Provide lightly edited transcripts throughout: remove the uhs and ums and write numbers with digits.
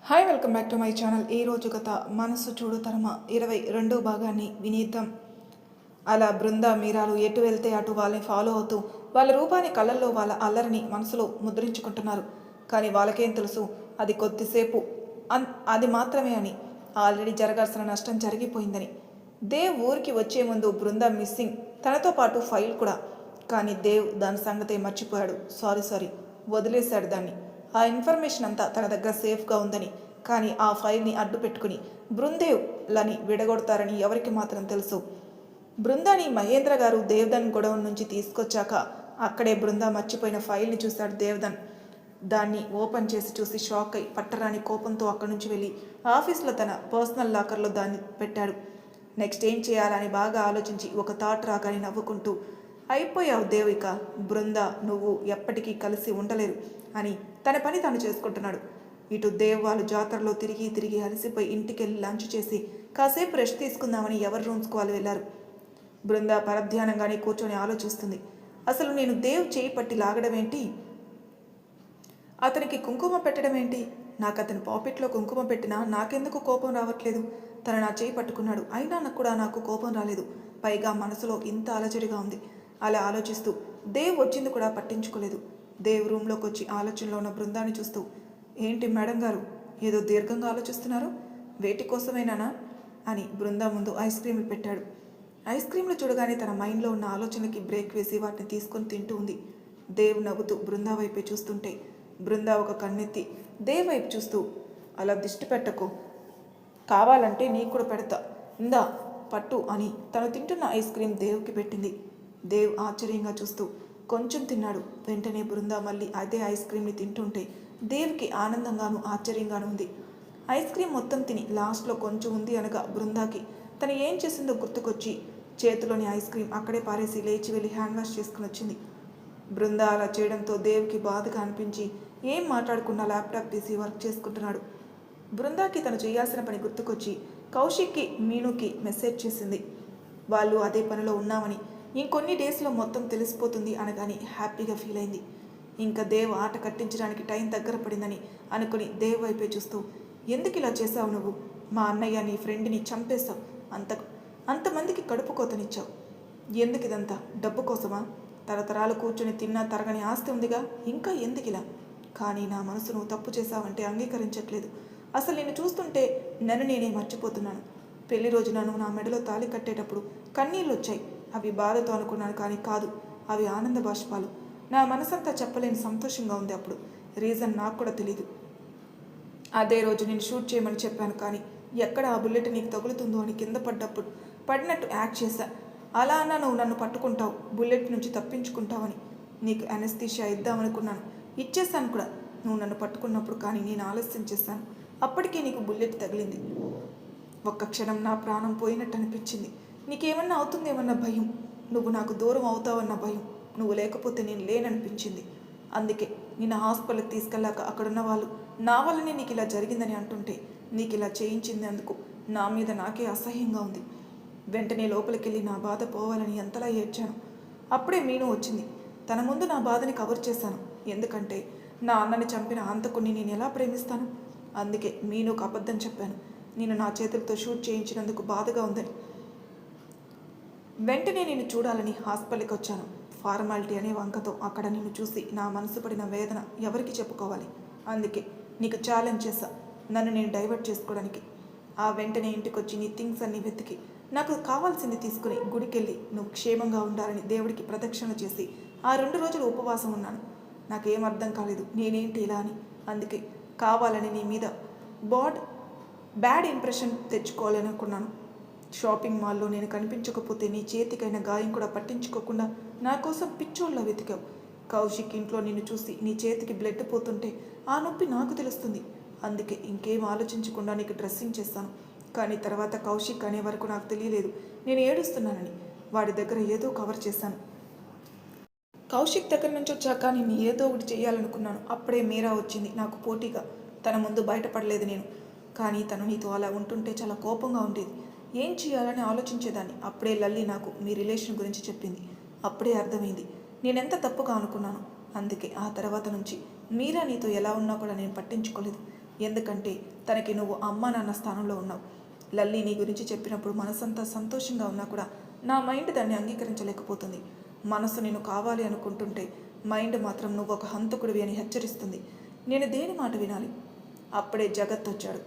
Hi, welcome back to my channel. ఈ రోజు గత మనసు చూడు తరమ 22 భాగాన్ని వినేద్దాం. అలా బృంద మీరాలు ఎటు వెళ్తే అటు వాళ్ళని ఫాలో అవుతూ వాళ్ళ రూపాన్ని కళ్ళల్లో వాళ్ళ అల్లరిని మనసులో ముద్రించుకుంటున్నారు. కానీ వాళ్ళకేం తెలుసు, అది కొద్దిసేపు అది మాత్రమే అని. ఆల్రెడీ జరగాల్సిన నష్టం జరిగిపోయిందని. దేవ్ ఊరికి వచ్చే ముందు బృంద మిస్సింగ్, తనతో పాటు ఫైల్ కూడా. కానీ దేవ్ దాని సంగతే మర్చిపోయాడు. సారీ వదిలేశాడు దాన్ని. ఆ ఇన్ఫర్మేషన్ అంతా తన దగ్గర సేఫ్గా ఉందని. కానీ ఆ ఫైల్ని అడ్డు పెట్టుకుని బృందేవ్లని విడగొడతారని ఎవరికి మాత్రం తెలుసు. బృందాని మహేంద్ర గారు దేవ్ధన్ గొడవ నుంచి తీసుకొచ్చాక అక్కడే బృంద మర్చిపోయిన ఫైల్ని చూశాడు దేవ్ధన్. దాన్ని ఓపెన్ చేసి చూసి షాక్ అయి పట్టరాని కోపంతో అక్కడి నుంచి వెళ్ళి ఆఫీస్లో తన పర్సనల్ లాకర్లో దాన్ని పెట్టాడు. నెక్స్ట్ ఏం చేయాలని బాగా ఆలోచించి ఒక థాట్ రాగానే నవ్వుకుంటూ, అయిపోయావు దేవిక, బృంద నువ్వు ఎప్పటికీ కలిసి ఉండలేరు అని తన పని తాను చేసుకుంటున్నాడు. ఇటు దేవ్ వాళ్ళు జాతరలో తిరిగి అలసిపోయి ఇంటికెళ్ళి లంచ్ చేసి కాసేపు రెస్ట్ తీసుకుందామని ఎవరి రూమ్స్కి వాళ్ళు వెళ్ళారు. బృంద పరధ్యానంగానే కూర్చొని ఆలోచిస్తుంది. అసలు నేను దేవ్ చేయి పట్టి లాగడం ఏంటి, అతనికి కుంకుమ పెట్టడం ఏంటి, నాకు అతని పాకెట్లో కుంకుమ పెట్టినా నాకెందుకు కోపం రావట్లేదు. తను నా చేయి పట్టుకున్నాడు, అయినా నాకు కూడా నాకు కోపం రాలేదు. పైగా మనసులో ఇంత అలజడిగా ఉంది. అలా ఆలోచిస్తూ దేవ్ వచ్చింది కూడా పట్టించుకోలేదు. దేవ్ రూమ్లోకి వచ్చి ఆలోచనలో ఉన్న బృందాన్ని చూస్తూ, ఏంటి మేడం గారు, ఏదో దీర్ఘంగా ఆలోచిస్తున్నారు, వేటి కోసమేనా అని బృందా ముందు ఐస్ క్రీమ్లు పెట్టాడు. ఐస్ క్రీమ్లు చూడగానే తన మైండ్లో ఉన్న ఆలోచనకి బ్రేక్ వేసి వాటిని తీసుకొని తింటూ ఉంది. దేవ్ నవ్వుతూ బృందా వైపే చూస్తుంటే బృందా ఒక కన్నెత్తి దేవ్ వైపు చూస్తూ, అలా దిష్టి పెట్టకు, కావాలంటే నీకు కూడా పెడతా, ఇందా పట్టు అని తను తింటున్న ఐస్ క్రీమ్ దేవ్కి పెట్టింది. దేవ్ ఆశ్చర్యంగా చూస్తూ కొంచెం తిన్నాడు. వెంటనే బృందా మళ్ళీ అదే ఐస్ క్రీమ్ని తింటుంటే దేవ్కి ఆనందంగాను ఆశ్చర్యంగాను ఉంది. ఐస్ క్రీమ్ మొత్తం తిని లాస్ట్లో కొంచెం ఉంది అనగా బృందాకి తను ఏం చేసిందో గుర్తుకొచ్చి చేతిలోని ఐస్ క్రీమ్ అక్కడే పారేసి లేచి వెళ్ళి హ్యాండ్ వాష్ చేసుకుని వచ్చింది. బృందా అలా చేయడంతో దేవ్కి బాధగా అనిపించి ఏం మాట్లాడకుండా ల్యాప్టాప్ తీసి వర్క్ చేసుకుంటున్నాడు. బృందాకి తను చేయాల్సిన పని గుర్తుకొచ్చి కౌశిక్కి మీనుకి మెసేజ్ చేసింది. వాళ్ళు అదే పనిలో ఉన్నామని, ఇంకొన్ని డేస్లో మొత్తం తెలిసిపోతుంది అనగాని హ్యాపీగా ఫీల్ అయింది. ఇంకా దేవ్ ఆట కట్టించడానికి టైం దగ్గర పడిందని అనుకుని దేవ్ వైపే చూస్తూ, ఎందుకు ఇలా చేసావు నువ్వు, మా అన్నయ్య నీ ఫ్రెండ్ని చంపేశావు, అంతమందికి కడుపు కోతనిచ్చావు, ఎందుకు ఇదంతా, డబ్బు కోసమా, తరతరాలు కూర్చొని తిన్నా తరగని ఆస్తి ఉందిగా, ఇంకా ఎందుకు ఇలా, కానీ నా మనసు నువ్వు తప్పు చేశావంటే అంగీకరించట్లేదు. అసలు నేను చూస్తుంటే నన్ను నేనే మర్చిపోతున్నాను. పెళ్లి రోజున నువ్వు నా మెడలో తాళి కట్టేటప్పుడు కన్నీళ్ళు వచ్చాయి. అవి బాధతో అనుకున్నాను కానీ కాదు, అవి ఆనంద బాష్పాలు. నా మనసంతా చెప్పలేని సంతోషంగా ఉంది. అప్పుడు రీజన్ నాకు కూడా తెలీదు. అదే రోజు నేను షూట్ చేయమని చెప్పాను, కానీ ఎక్కడ ఆ బుల్లెట్ నీకు తగులుతుందో అని కింద పడినట్టు యాక్ట్ చేశా. అలా అన్నా నువ్వు నన్ను పట్టుకుంటావు, బుల్లెట్ నుంచి తప్పించుకుంటావని. నీకు అనస్థీషియా ఇద్దామనుకున్నాను, ఇచ్చేసాను కూడా నువ్వు నన్ను పట్టుకున్నప్పుడు. కానీ నేను ఆలస్యం చేశాను, అప్పటికే నీకు బుల్లెట్ తగిలింది. ఒక్క క్షణం నా ప్రాణం పోయినట్టు అనిపించింది. నీకేమన్నా అవుతుందేమన్న భయం, నువ్వు నాకు దూరం అవుతావన్న భయం, నువ్వు లేకపోతే నేను లేననిపించింది. అందుకే నిన్న హాస్పిటల్కి తీసుకెళ్ళాక అక్కడున్న వాళ్ళు నా వల్లనే నీకు ఇలా జరిగిందని అంటుంటే నీకు ఇలా చేయించింది అందుకు నా మీద నాకే అసహ్యంగా ఉంది. వెంటనే లోపలికి వెళ్ళి నా బాధ పోవాలని ఎంతలా ఏడ్చాను. అప్పుడే మీను వచ్చింది. తన ముందు నా బాధని కవర్ చేశాను. ఎందుకంటే నా అన్నని చంపిన హంతకుణ్ణి నేను ఎలా ప్రేమిస్తాను. అందుకే మీనుకు అబద్ధం చెప్పాను, నేను నా చేతులతో షూట్ చేయించినందుకు బాధగా ఉందని. వెంటనే నేను చూడాలని హాస్పిటల్కి వచ్చాను. ఫార్మాలిటీ అనే వంకతో అక్కడ నిన్ను చూసి నా మనసు పడిన వేదన ఎవరికి చెప్పుకోవాలి. అందుకే నీకు ఛాలెంజ్ చేశా, నన్ను నేను డైవర్ట్ చేసుకోవడానికి. ఆ వెంటనే ఇంటికి వచ్చి నీ థింగ్స్ అన్నీ వెతికి నాకు కావాల్సింది తీసుకుని గుడికెళ్ళి నువ్వు క్షేమంగా ఉండాలని దేవుడికి ప్రదక్షిణ చేసి ఆ 2 రోజులు ఉపవాసం ఉన్నాను. నాకేం అర్థం కాలేదు నేనేంటి ఇలా అని. అందుకే కావాలని నీ మీద బ్యాడ్ ఇంప్రెషన్ తెచ్చుకోవాలనుకున్నాను. షాపింగ్ మాల్లో నేను కనిపించకపోతే నీ చేతికైన గాయం కూడా పట్టించుకోకుండా నా కోసం పిచ్చోళ్ళ వెతికావు. కౌశిక్ ఇంట్లో నిన్ను చూసి నీ చేతికి బ్లడ్ పోతుంటే ఆ నొప్పి నాకు తెలుస్తుంది. అందుకే ఇంకేం ఆలోచించకుండా నీకు డ్రెస్సింగ్ చేస్తాను. కానీ తర్వాత కౌశిక్ అనే వరకు నాకు తెలియలేదు నేను ఏడుస్తున్నానని. వాడి దగ్గర ఏదో కవర్ చేశాను. కౌశిక్ దగ్గర నుంచి వచ్చాక నేను ఏదో ఒకటి చేయాలనుకున్నాను. అప్పుడే మీరా వచ్చింది నాకు పోటీగా. తన ముందు బయటపడలేదు నేను. కానీ తను నీతో అలా ఉంటుంటే చాలా కోపంగా ఉండేది. ఏం చేయాలని ఆలోచించేదాన్ని. అప్పుడే లల్లి నాకు మీ రిలేషన్ గురించి చెప్పింది. అప్పుడే అర్థమైంది నేనెంత తప్పుగా అనుకున్నాను. అందుకే ఆ తర్వాత నుంచి మీరా నీతో ఎలా ఉన్నా కూడా నేను పట్టించుకోలేదు. ఎందుకంటే తనకి నువ్వు అమ్మా నాన్న స్థానంలో ఉన్నావు. లల్లి నీ గురించి చెప్పినప్పుడు మనసంతా సంతోషంగా ఉన్నా కూడా నా మైండ్ దాన్ని అంగీకరించలేకపోతుంది. మనసు నేను కావాలి అనుకుంటుంటే మైండ్ మాత్రం నువ్వు ఒక హంతకుడివి అని హెచ్చరిస్తుంది. నేను దేని మాట వినాలి? అప్పుడే జగత్ వచ్చాడు.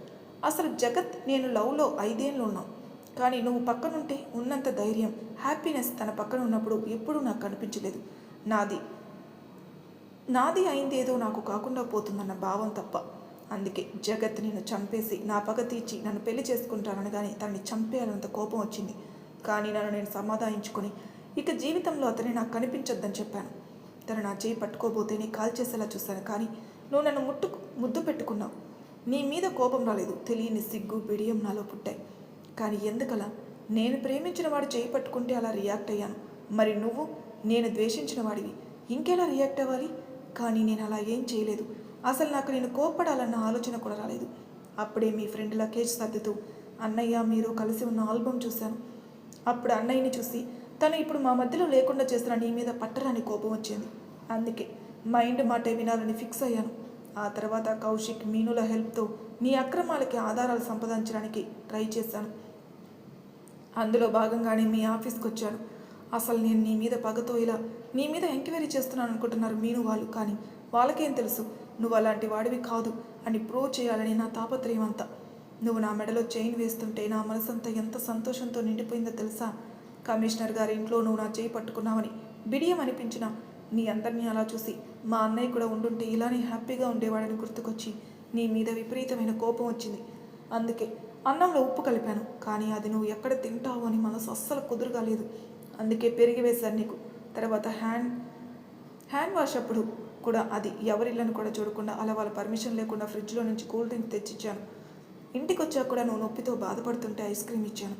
అసలు జగత్ నేను లవ్లో 5 ఏళ్ళు ఉన్నాం, కానీ నువ్వు పక్కనుంటే ఉన్నంత ధైర్యం, హ్యాపీనెస్ తన పక్కన ఉన్నప్పుడు ఎప్పుడూ నాకు కనిపించలేదు. నాది అయిందేదో నాకు కాకుండా పోతుందన్న భావం తప్ప. అందుకే జగత్ నేను చంపేసి నా పగ తీర్చి నన్ను పెళ్లి చేసుకుంటాననగానే తనని చంపేయాలంత కోపం వచ్చింది. కానీ నన్ను నేను సమాధానించుకొని ఇక జీవితంలో అతని నాకు కనిపించొద్దని చెప్పాను. తను నా చేయి పట్టుకోబోతే నీ కాల్ చేసేలా చూశాను, కానీ నువ్వు నన్ను ముద్దు పెట్టుకున్నావు. నీ మీద కోపం రాలేదు, తెలియని సిగ్గు బిడియం నాలో పుట్టాయి. కానీ ఎందుకలా? నేను ప్రేమించిన వాడు చేయి పట్టుకుంటే అలా రియాక్ట్ అయ్యాను. మరి నువ్వు నేను ద్వేషించిన వాడివి, ఇంకెలా రియాక్ట్ అవ్వాలి? కానీ నేను అలా ఏం చేయలేదు. అసలు నాకు నేను కోప్పడాలన్న ఆలోచన కూడా రాలేదు. అప్పుడే మీ ఫ్రెండ్ లగేజ్ సర్దుతూ అన్నయ్య మీరు కలిసి ఉన్న ఆల్బమ్ చూశాను. అప్పుడు అన్నయ్యని చూసి తను ఇప్పుడు మా మధ్యలో లేకుండా చేసిన నీ మీద పట్టరాని కోపం వచ్చింది. అందుకే మైండ్ మాటే వినాలని ఫిక్స్ అయ్యాను. ఆ తర్వాత కౌశిక్ మీనుల హెల్ప్తో నీ అక్రమాలకి ఆధారాలు సంపాదించడానికి ట్రై చేశాను. అందులో భాగంగానే మీ ఆఫీస్కి వచ్చాను. అసలు నేను నీ మీద పగతో ఇలా నీ మీద ఎంక్వైరీ చేస్తున్నాను అనుకుంటున్నారు మీను వాళ్ళు, కానీ వాళ్ళకేం తెలుసు నువ్వు అలాంటి వాడివి కాదు అని ప్రూవ్ చేయాలని నా తాపత్రయం అంతా. నువ్వు నా మెడలో చైన్ వేస్తుంటే నా మనసంతా ఎంత సంతోషంతో నిండిపోయిందో తెలుసా? కమిషనర్ గారి ఇంట్లో నువ్వు నా చేయి పట్టుకున్నావని బిడియం అనిపించిన నీ అందరినీ అలా చూసి మా అన్నయ్య కూడా ఉండుంటే ఇలానే హ్యాపీగా ఉండేవాడని గుర్తుకొచ్చి నీ మీద విపరీతమైన కోపం వచ్చింది. అందుకే అన్నంలో ఉప్పు కలిపాను, కానీ అది నువ్వు ఎక్కడ తింటావు అని మనసు అస్సలు కుదురుగా లేదు. అందుకే పెరిగి వేశాను నీకు. తర్వాత హ్యాండ్ వాష్ అప్పుడు కూడా అది ఎవరిళ్ళని కూడా చూడకుండా అలా వాళ్ళ పర్మిషన్ లేకుండా ఫ్రిడ్జ్లో నుంచి కూల్ డ్రింక్ తెచ్చిచ్చాను. ఇంటికి వచ్చాక కూడా నువ్వు నొప్పితో బాధపడుతుంటే ఐస్ క్రీమ్ ఇచ్చాను.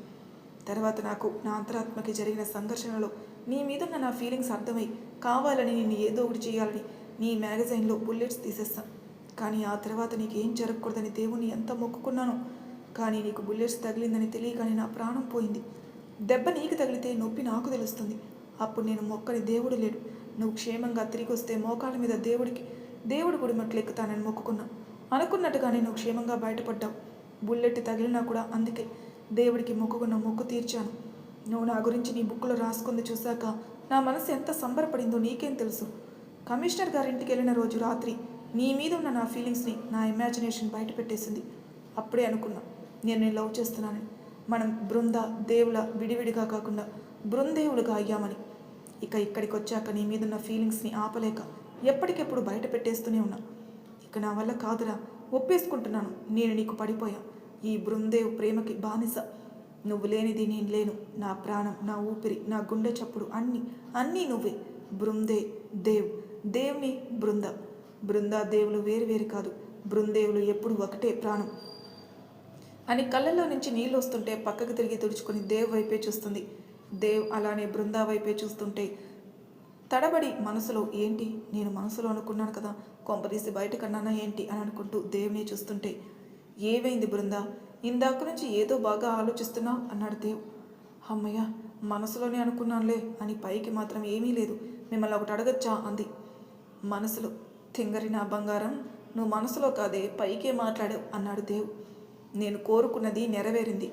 తర్వాత నాకు నా అంతరాత్మకి జరిగిన సంఘర్షణలో నీ మీదున్న నా ఫీలింగ్స్ అర్థమై కావాలని నిన్ను ఏదో ఒకటి చేయాలని నీ మ్యాగజైన్లో బుల్లెట్స్ తీసేస్తాను. కానీ ఆ తర్వాత నీకేం జరగకూడదని దేవుణ్ణి ఎంత మొక్కుకున్నానో. కానీ నీకు బుల్లెట్స్ తగిలిందని తెలియగానే నా ప్రాణం పోయింది. దెబ్బ నీకు తగిలితే నొప్పి నాకు తెలుస్తుంది. అప్పుడు నేను మొక్కని దేవుడు లేడు. నువ్వు క్షేమంగా తిరిగి వస్తే మోకాళ్ళ మీద దేవుడు గుడి మెట్లు ఎక్కుతానని మొక్కుకున్నా. అనుకున్నట్టుగానే నువ్వు క్షేమంగా బయటపడ్డావు. బుల్లెట్ తగిలినా కూడా అందుకే దేవుడికి మొక్కుకున్న మొక్కు తీర్చాను. నువ్వు నా గురించి నీ బుక్లో రాసుకుంది చూశాక నా మనసు ఎంత సంబరపడిందో నీకేం తెలుసు. కమిషనర్ గారింటికి వెళ్ళిన రోజు రాత్రి నీ మీద ఉన్న నా ఫీలింగ్స్ని నా ఇమాజినేషన్ బయట పెట్టేసింది. అప్పుడే అనుకున్నా నేను లవ్ చేస్తున్నానని. మనం దేవుల విడివిడిగా కాకుండా బృందేవులుగా అయ్యామని. ఇక ఇక్కడికి వచ్చాక నీ మీదున్న ఫీలింగ్స్ని ఆపలేక ఎప్పటికెప్పుడు బయట పెట్టేస్తూనే ఉన్నా. ఇక నా వల్ల కాదురా, ఒప్పేసుకుంటున్నాను. నేను నీకు పడిపోయా. ఈ బృందేవ్ ప్రేమకి బానిస. నువ్వు లేనిది నేను లేను. నా ప్రాణం, నా ఊపిరి, నా గుండె చప్పుడు అన్నీ నువ్వే. దేవుని బృందా దేవులు వేరు కాదు. బృందేవులు ఎప్పుడు ఒకటే ప్రాణం అని కళ్ళల్లో నుంచి నీళ్ళు వస్తుంటే పక్కకు తిరిగి తుడుచుకొని దేవ్ వైపే చూస్తుంది. దేవ్ అలానే బృందా వైపే చూస్తుంటే తడబడి మనసులో ఏంటి నేను మనసులో అనుకున్నాను కదా, కొంపదీసి బయటకన్నానా ఏంటి అని అనుకుంటూ దేవుని చూస్తుంటే ఏవైంది బృందా, ఇందాక నుంచి ఏదో బాగా ఆలోచిస్తున్నావు అన్నాడు దేవ్. అమ్మయ్య, మనసులోనే అనుకున్నానులే అని పైకి మాత్రం ఏమీ లేదు. మిమ్మల్ని ఒకటి అడగచ్చా అంది మనసులో. తింగరి నా బంగారం, నువ్వు మనసులో కాదే పైకే మాట్లాడావు అన్నాడు దేవ్. నేను కోరుకున్నది నెరవేరింది.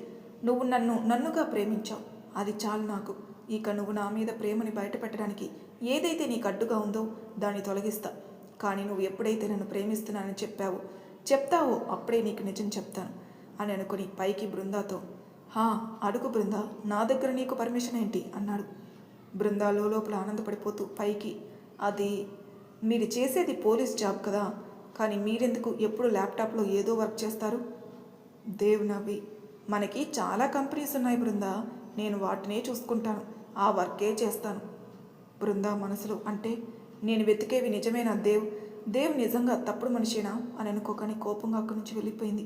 నువ్వు నన్నుగా ప్రేమించావు, అది చాలు నాకు. ఇక నువ్వు నా మీద ప్రేమని బయటపెట్టడానికి ఏదైతే నీకు అడ్డుగా ఉందో దాన్ని తొలగిస్తా. కానీ నువ్వు ఎప్పుడైతే నన్ను ప్రేమిస్తున్నానని చెప్తావో అప్పుడే నీకు నిజం చెప్తాను అని అనుకుని పైకి బృందాతో అడుగు బృందా, నా దగ్గర నీకు పర్మిషన్ ఏంటి అన్నాడు. బృందా లోపల ఆనందపడిపోతూ పైకి, అది మీరు చేసేది పోలీస్ జాబ్ కదా, కానీ మీరెందుకు ఎప్పుడు ల్యాప్టాప్లో ఏదో వర్క్ చేస్తారు? దేవ్ నవ్వి, మనకి చాలా కంపెనీస్ ఉన్నాయి బృందా, నేను వాటినే చూసుకుంటాను, ఆ వర్కే చేస్తాను. బృందా మనసులో, అంటే నేను వెతికేవి నిజమేనా దేవ్ నిజంగా తప్పుడు మనిషేనా అని అనుకోకని కోపంగా అక్కడి నుంచి వెళ్ళిపోయింది.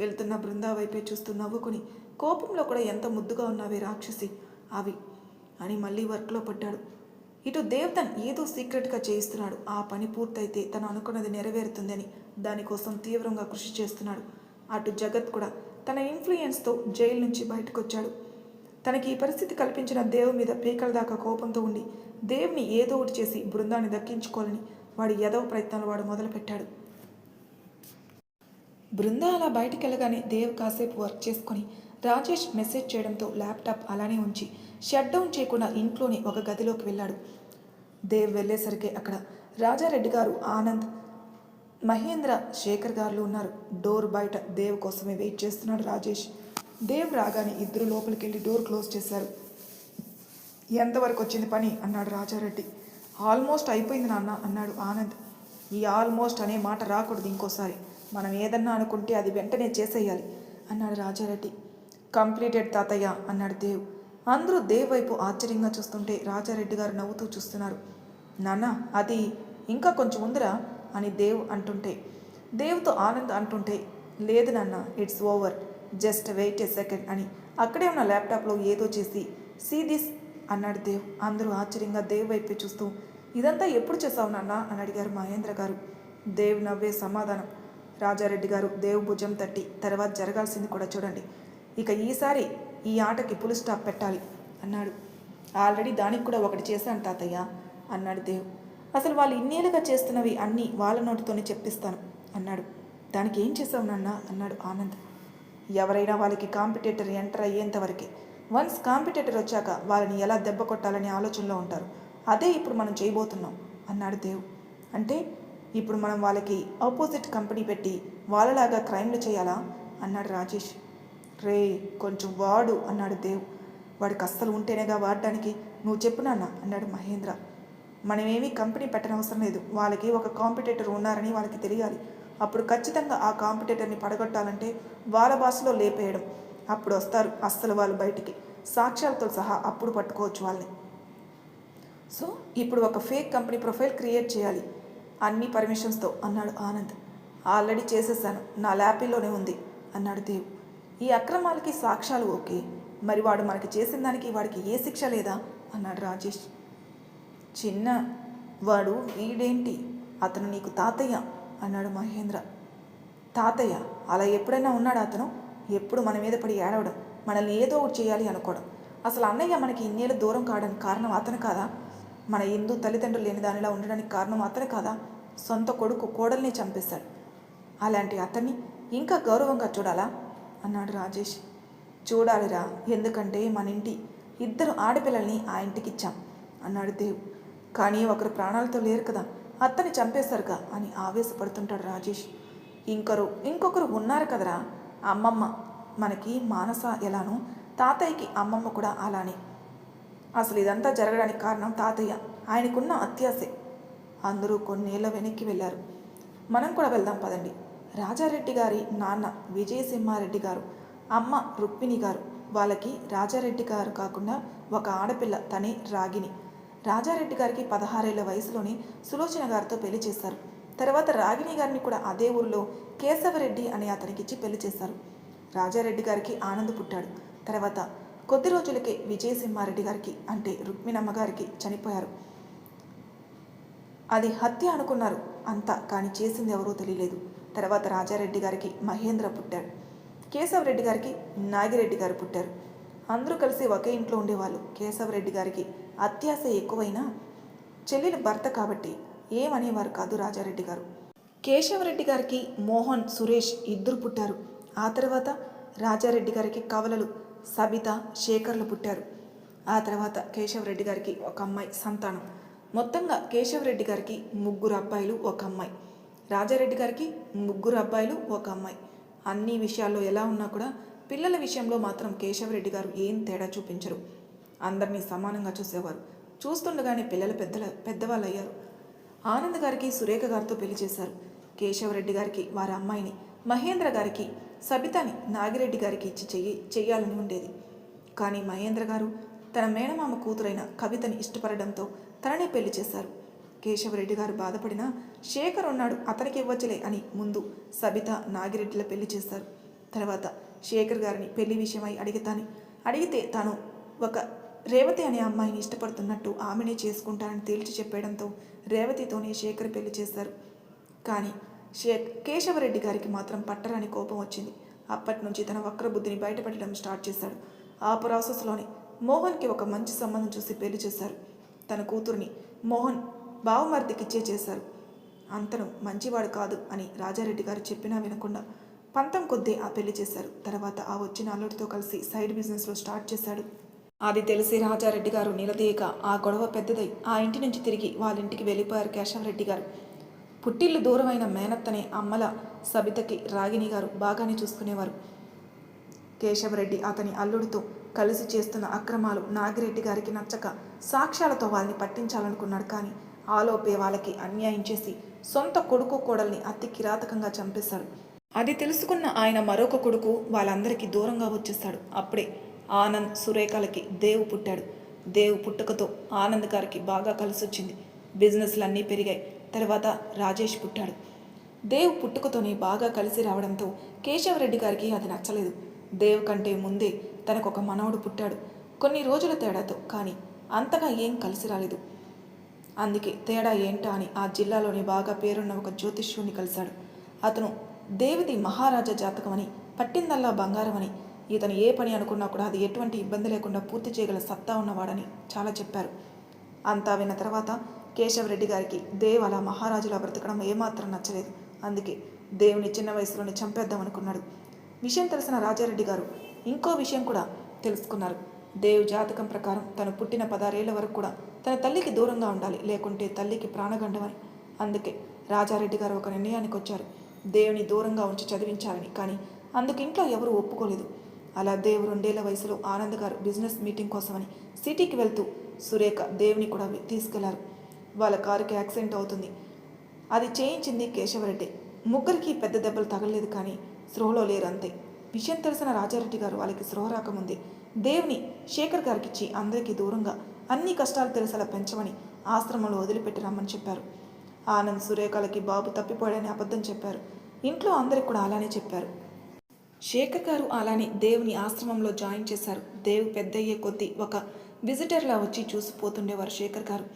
వెళ్తున్న బృందా వైపే చూస్తూ నవ్వుకుని, కోపంలో కూడా ఎంత ముద్దుగా ఉన్నావే రాక్షసి అవి అని మళ్ళీ వర్క్లో పడ్డాడు. ఇటు దేవ్ తను ఏదో సీక్రెట్గా చేయిస్తున్నాడు. ఆ పని పూర్తయితే తను అనుకున్నది నెరవేరుతుందని దానికోసం తీవ్రంగా కృషి చేస్తున్నాడు. అటు జగత్ కూడా తన ఇన్ఫ్లుయెన్స్తో జైలు నుంచి బయటకు వచ్చాడు. తనకి ఈ పరిస్థితి కల్పించిన దేవ్ మీద పీకల దాకా కోపంతో ఉండి దేవ్ని ఏదో ఒకటి చేసి బృందాన్ని దక్కించుకోవాలని వాడి ఎదవ ప్రయత్నాలు వాడు మొదలుపెట్టాడు. బృంద అలా బయటికి వెళ్ళగానే దేవ్ కాసేపు వర్క్ చేసుకొని రాజేష్ మెసేజ్ చేయడంతో ల్యాప్టాప్ అలానే ఉంచి షట్ డౌన్ చేయకుండా ఇంట్లోని ఒక గదిలోకి వెళ్ళాడు. దేవ్ వెళ్ళేసరికి అక్కడ రాజారెడ్డి గారు, ఆనంద్, మహేంద్ర, శేఖర్ గారు ఉన్నారు. డోర్ బయట దేవ్ కోసమే వెయిట్ చేస్తున్నాడు రాజేష్. దేవ్ రాగానే ఇద్దరు లోపలికి వెళ్ళి డోర్ క్లోజ్ చేశారు. ఎంతవరకు వచ్చింది పని అన్నాడు రాజారెడ్డి. ఆల్మోస్ట్ అయిపోయింది నాన్న అన్నాడు ఆనంద్. ఈ ఆల్మోస్ట్ అనే మాట రాకూడదు ఇంకోసారి. మనం ఏదన్నా అనుకుంటే అది వెంటనే చేసేయాలి అన్నాడు రాజారెడ్డి. కంప్లీటెడ్ తాతయ్య అన్నాడు దేవ్. అందరూ దేవ్ వైపు ఆశ్చర్యంగా చూస్తుంటే రాజారెడ్డి గారు నవ్వుతూ చూస్తున్నారు. నాన్న అది ఇంకా కొంచెం ఉందిరా అని దేవ్ అంటుంటే, దేవ్తో ఆనంద్ అంటుంటే, లేదు నాన్న it's over, just wait a second అని అక్కడే ఉన్న ల్యాప్టాప్లో ఏదో చేసి సీ దిస్ అన్నాడు దేవ్. అందరూ ఆశ్చర్యంగా దేవ్ వైపే చూస్తూ, ఇదంతా ఎప్పుడు చేసావు నాన్న అని అడిగారు మహేంద్ర గారు. దేవ్ నవ్వే సమాధానం. రాజారెడ్డి గారు దేవ్ భుజం తట్టి, తర్వాత జరగాల్సింది కూడా చూడండి, ఇక ఈసారి ఈ ఆటకి పులి స్టాప్ పెట్టాలి అన్నాడు. ఆల్రెడీ దానికి కూడా ఒకటి చేశాను తాతయ్య అన్నాడు దేవ్. అసలు వాళ్ళు ఇన్నేళ్ళుగా చేస్తున్నవి అన్నీ వాళ్ళ నోటితోనే చెప్పిస్తాను అన్నాడు. దానికి ఏం చేసావు నాన్న అన్నాడు ఆనంద్. ఎవరైనా వాళ్ళకి కాంపిటేటర్ ఎంటర్ అయ్యేంత వరకే. వన్స్ కాంపిటేటర్ వచ్చాక వాళ్ళని ఎలా దెబ్బ కొట్టాలనే ఆలోచనలో ఉంటారు. అదే ఇప్పుడు మనం చేయబోతున్నాం అన్నాడు దేవ్. అంటే ఇప్పుడు మనం వాళ్ళకి ఆపోజిట్ కంపెనీ పెట్టి వాళ్ళలాగా క్రైమ్లు చేయాలా అన్నాడు రాజేష్. రే కొంచెం వాడు అన్నాడు దేవ్. వాడికి అస్సలు ఉంటేనేగా వాడడానికి, నువ్వు చెప్పు నాన్న అన్నాడు మహేంద్ర. మనమేమీ కంపెనీ పెట్టనవసరం లేదు. వాళ్ళకి ఒక కాంపిటేటర్ ఉన్నారని వాళ్ళకి తెలియాలి. అప్పుడు ఖచ్చితంగా ఆ కాంపిటేటర్ని పడగొట్టాలంటే వాళ్ళ భాషలో లేపేయడం. అప్పుడు వస్తారు అస్సలు వాళ్ళు బయటికి, సాక్ష్యాలతో సహా. అప్పుడు పట్టుకోవచ్చు వాళ్ళని. సో ఇప్పుడు ఒక ఫేక్ కంపెనీ ప్రొఫైల్ క్రియేట్ చేయాలి అన్ని పర్మిషన్స్తో అన్నాడు ఆనంద్. ఆల్రెడీ చేసేసాను, నా ల్యాపీలోనే ఉంది అన్నాడు దేవ్. ఈ అక్రమాలకి సాక్ష్యాలు ఓకే, మరి వాడు మనకి చేసిన దానికి వాడికి ఏ శిక్ష లేదా అన్నాడు రాజేష్. చిన్న వాడు వీడేంటి, అతను నీకు తాతయ్య అన్నాడు మహేంద్ర. తాతయ్య అలా ఎప్పుడైనా ఉన్నాడు అతను? ఎప్పుడు మన మీద పడి ఏడవడం, మనల్ని ఏదో ఒకటి చేయాలి అనుకోవడం. అసలు అన్నయ్య మనకి ఇన్నేళ్ళు దూరం కావడానికి కారణం అతను కాదా? మన హిందూ తల్లిదండ్రులు లేని దానిలా ఉండడానికి కారణం అతను కాదా? సొంత కొడుకు కోడల్ని చంపేశాడు. అలాంటి అతన్ని ఇంకా గౌరవంగా చూడాలా అన్నాడు రాజేష్. చూడాలిరా, ఎందుకంటే మన ఇంటి ఇద్దరు ఆడపిల్లల్ని ఆ ఇంటికి ఇచ్చాం అన్నాడు దేవ్. కానీ ఒకరు ప్రాణాలతో లేరు కదా, అత్తని చంపేశారుగా అని ఆవేశపడుతుంటాడు రాజేష్. ఇంకొకరు ఉన్నారు కదరా, అమ్మమ్మ. మనకి మానస ఎలానో తాతయ్యకి అమ్మమ్మ కూడా అలానే. అసలు ఇదంతా జరగడానికి కారణం తాతయ్య, ఆయనకున్న అత్యాసే. అందరూ కొన్నేళ్ల వెనక్కి వెళ్ళారు. మనం కూడా వెళ్దాం పదండి. రాజారెడ్డి గారి నాన్న విజయసింహారెడ్డి గారు, అమ్మ రుక్మిణి గారు. వాళ్ళకి రాజారెడ్డి గారు కాకుండా ఒక ఆడపిల్ల, తనే రాగిణి. రాజారెడ్డి గారికి 16 ఏళ్ల వయసులోనే సులోచన గారితో పెళ్లి చేశారు. తర్వాత రాగిణి గారిని కూడా అదే ఊరిలో కేశవరెడ్డి అనే అతనికిచ్చి పెళ్లి చేశారు. రాజారెడ్డి గారికి ఆనంద్ పుట్టాడు. తర్వాత కొద్ది రోజులకే విజయసింహారెడ్డి గారికి అంటే రుక్మిణమ్మ గారికి చనిపోయారు. అది హత్య అనుకున్నారు అంతా, కానీ చేసింది ఎవరో తెలియలేదు. తర్వాత రాజారెడ్డి గారికి మహేంద్ర పుట్టాడు. కేశవరెడ్డి గారికి నాగిరెడ్డి గారు పుట్టారు. అందరూ కలిసి ఒకే ఇంట్లో ఉండేవాళ్ళు. కేశవరెడ్డి గారికి అత్యాశ ఎక్కువైనా చెల్లెలి భర్త కాబట్టి ఏమనేవారు కాదు రాజారెడ్డి గారు. కేశవరెడ్డి గారికి మోహన్, సురేష్ ఇద్దరు పుట్టారు. ఆ తర్వాత రాజారెడ్డి గారికి కవలలు సబిత, శేఖర్లు పుట్టారు. ఆ తర్వాత కేశవరెడ్డి గారికి ఒక అమ్మాయి సంతానం. మొత్తంగా కేశవరెడ్డి గారికి 3 అబ్బాయిలు, 1 అమ్మాయి. రాజారెడ్డి గారికి 3 అబ్బాయిలు, 1 అమ్మాయి. అన్ని విషయాల్లో ఎలా ఉన్నా కూడా పిల్లల విషయంలో మాత్రం కేశవరెడ్డి గారు ఏం తేడా చూపించరు. అందరినీ సమానంగా చూసేవారు. చూస్తుండగానే పిల్లలు పెద్దవాళ్ళు అయ్యారు. ఆనంద్ గారికి సురేఖ గారితో పెళ్లి చేశారు. కేశవరెడ్డి గారికి వారి అమ్మాయిని, మహేంద్ర గారికి సబితాని నాగిరెడ్డి గారికి ఇచ్చి చెయ్యాలని ఉండేది. కానీ మహేంద్ర గారు తన మేనమామ కూతురైన కవితని ఇష్టపడడంతో తననే పెళ్లి చేశారు. కేశవరెడ్డి గారు బాధపడినా శేఖర్ ఉన్నాడు, అతనికి ఇవ్వచ్చులే అని ముందు సబిత, నాగిరెడ్డిల పెళ్లి చేశారు. తర్వాత శేఖర్ గారిని పెళ్లి విషయమై అడిగితే తాను ఒక రేవతి అనే అమ్మాయిని ఇష్టపడుతున్నట్టు ఆమెనే చేసుకుంటానని తేల్చి చెప్పడంతో రేవతితోనే శేఖర్ పెళ్లి చేశారు. కానీ కేశవరెడ్డి గారికి మాత్రం పట్టరాని కోపం వచ్చింది. అప్పటి నుంచి తన వక్ర బుద్ధిని బయటపెట్టడం స్టార్ట్ చేశాడు. ఆ ప్రాసెస్లోనే మోహన్కి ఒక మంచి సంబంధం చూసి పెళ్లి చేశారు. తన కూతుర్ని మోహన్ బావమర్దికిచ్చే చేశారు. అంతను మంచివాడు కాదు అని రాజారెడ్డి గారు చెప్పినా వినకుండా పంతం కొద్దీ ఆ పెళ్లి చేశారు. తర్వాత ఆ వచ్చిన అల్లుడితో కలిసి సైడ్ బిజినెస్లో స్టార్ట్ చేశాడు. అది తెలిసి రాజారెడ్డి గారు నిలదీయక ఆ గొడవ పెద్దదై ఆ ఇంటి నుంచి తిరిగి వాళ్ళ ఇంటికి వెళ్ళిపోయారు కేశవరెడ్డి గారు. పుట్టిల్లు దూరమైన మేనత్తనే అమ్మల సబితకి రాగిణి గారు బాగానే చూసుకునేవారు. కేశవరెడ్డి అతని అల్లుడితో కలిసి చేస్తున్న అక్రమాలు నాగిరెడ్డి గారికి నచ్చక సాక్ష్యాలతో వాళ్ళని పట్టించాలనుకున్నాడు. కానీ ఆలోపే వాళ్ళకి అన్యాయం చేసి సొంత కొడుకు కోడల్ని అతి కిరాతకంగా చంపేశాడు. అది తెలుసుకున్న ఆయన మరొక కొడుకు వాళ్ళందరికీ దూరంగా వచ్చేస్తాడు. అప్పుడే ఆనంద్ సురేఖలకి దేవు పుట్టాడు. దేవు పుట్టుకతో ఆనంద్ గారికి బాగా కలిసొచ్చింది. బిజినెస్లన్నీ పెరిగాయి. తర్వాత రాజేష్ పుట్టాడు. దేవ్ పుట్టుకతోనే బాగా కలిసి రావడంతో కేశవరెడ్డి గారికి అది నచ్చలేదు. దేవ్ కంటే ముందే తనకొక మనవడు పుట్టాడు. కొన్ని రోజుల తేడాతో, కానీ అంతగా ఏం కలిసి రాలేదు. అందుకే తేడా ఏంటా అని ఆ జిల్లాలోని బాగా పేరున్న ఒక జ్యోతిష్యుని కలిశాడు. అతను దేవిది మహారాజా జాతకమని, పట్టిందల్లా బంగారమని, ఇతను ఏ పని అనుకున్నా కూడా అది ఎటువంటి ఇబ్బంది లేకుండా పూర్తి చేయగల సత్తా ఉన్నవాడని చాలా చెప్పారు. అంతా విన్న తర్వాత కేశవరెడ్డి గారికి దేవ్ అలా మహారాజులా బ్రతకడం ఏమాత్రం నచ్చలేదు. అందుకే దేవుని చిన్న వయసులోనే చంపేద్దామనుకున్నాడు. విషయం తెలిసిన రాజారెడ్డి గారు ఇంకో విషయం కూడా తెలుసుకున్నారు. దేవ్ జాతకం ప్రకారం తను పుట్టిన 16 ఏళ్ల వరకు కూడా తన తల్లికి దూరంగా ఉండాలి, లేకుంటే తల్లికి ప్రాణగండమని. అందుకే రాజారెడ్డి గారు ఒక నిర్ణయానికి వచ్చారు. దేవుని దూరంగా ఉంచి చదివించాలని. కానీ అందుకు ఇంట్లో ఎవరూ ఒప్పుకోలేదు. అలా దేవ్ 2 ఏళ్ల వయసులో ఆనంద్ గారు బిజినెస్ మీటింగ్ కోసమని సిటీకి వెళ్తూ సురేఖ దేవుని కూడా తీసుకెళ్లారు. వాళ్ళ కారుకి యాక్సిడెంట్ అవుతుంది. అది చేయించింది కేశవరెడ్డి. ముగ్గురికి పెద్ద దెబ్బలు తగలలేదు, కానీ స్పృహలో లేరు అంతే. విషయం తెలిసిన రాజారెడ్డి గారు వాళ్ళకి స్పృహ రాకముందే దేవ్ని శేఖర్ గారికిచ్చి అందరికీ దూరంగా అన్ని కష్టాలు తెలిసేలా పెంచమని ఆశ్రమంలో వదిలిపెట్టి రమ్మని చెప్పారు. ఆనంద్ సురేఖలకి బాబు తప్పిపోయాడని అబద్ధం చెప్పారు. ఇంట్లో అందరికి కూడా అలానే చెప్పారు. శేఖర్ గారు అలానే దేవుని ఆశ్రమంలో జాయిన్ చేశారు. దేవ్ పెద్దయ్యే కొద్దీ ఒక విజిటర్లా వచ్చి చూసిపోతుండేవారు శేఖర్ గారు.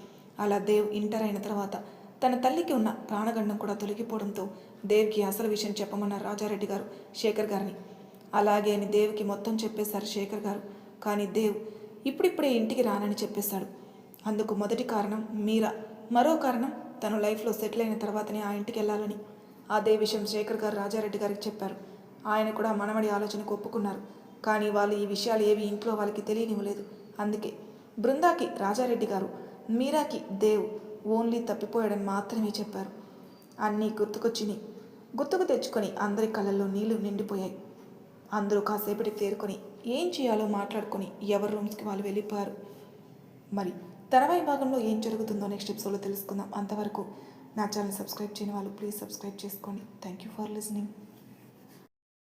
అలా దేవ్ ఇంటర్ అయిన తర్వాత తన తల్లికి ఉన్న ప్రాణగండం కూడా తొలగిపోవడంతో దేవ్కి అసలు విషయం చెప్పమన్నారు రాజారెడ్డి గారు శేఖర్ గారిని. అలాగే అని దేవ్కి మొత్తం చెప్పేశారు శేఖర్ గారు. కానీ దేవ్ ఇప్పుడిప్పుడే ఇంటికి రానని చెప్పేశాడు. అందుకు మొదటి కారణం మీరా, మరో కారణం తను లైఫ్లో సెటిల్ అయిన తర్వాతనే ఆ ఇంటికి వెళ్ళాలని. అదే విషయం శేఖర్ గారు రాజారెడ్డి గారికి చెప్పారు. ఆయన కూడా మనవడి ఆలోచనకు ఒప్పుకున్నారు. కానీ వాళ్ళు ఈ విషయాలు ఏవి ఇంట్లో వాళ్ళకి తెలియనివ్వలేదు. అందుకే బృందాకి రాజారెడ్డి గారు, మీరాకి దేవ్ ఓన్లీ తప్పిపోయాడని మాత్రమే చెప్పారు. అన్నీ గుర్తుకు తెచ్చుకొని అందరి కళ్ళల్లో నీళ్లు నిండిపోయాయి. అందరూ కాసేపటికి తేరుకొని ఏం చేయాలో మాట్లాడుకొని ఎవరి రూమ్స్కి వాళ్ళు వెళ్ళిపోయారు. మరి తర్వాయి భాగంలో ఏం జరుగుతుందో నెక్స్ట్ ఎపిసోడ్లో తెలుసుకుందాం. అంతవరకు నా ఛానల్ సబ్స్క్రైబ్ చేయని వాళ్ళు ప్లీజ్ సబ్స్క్రైబ్ చేసుకోండి. Thank you for listening.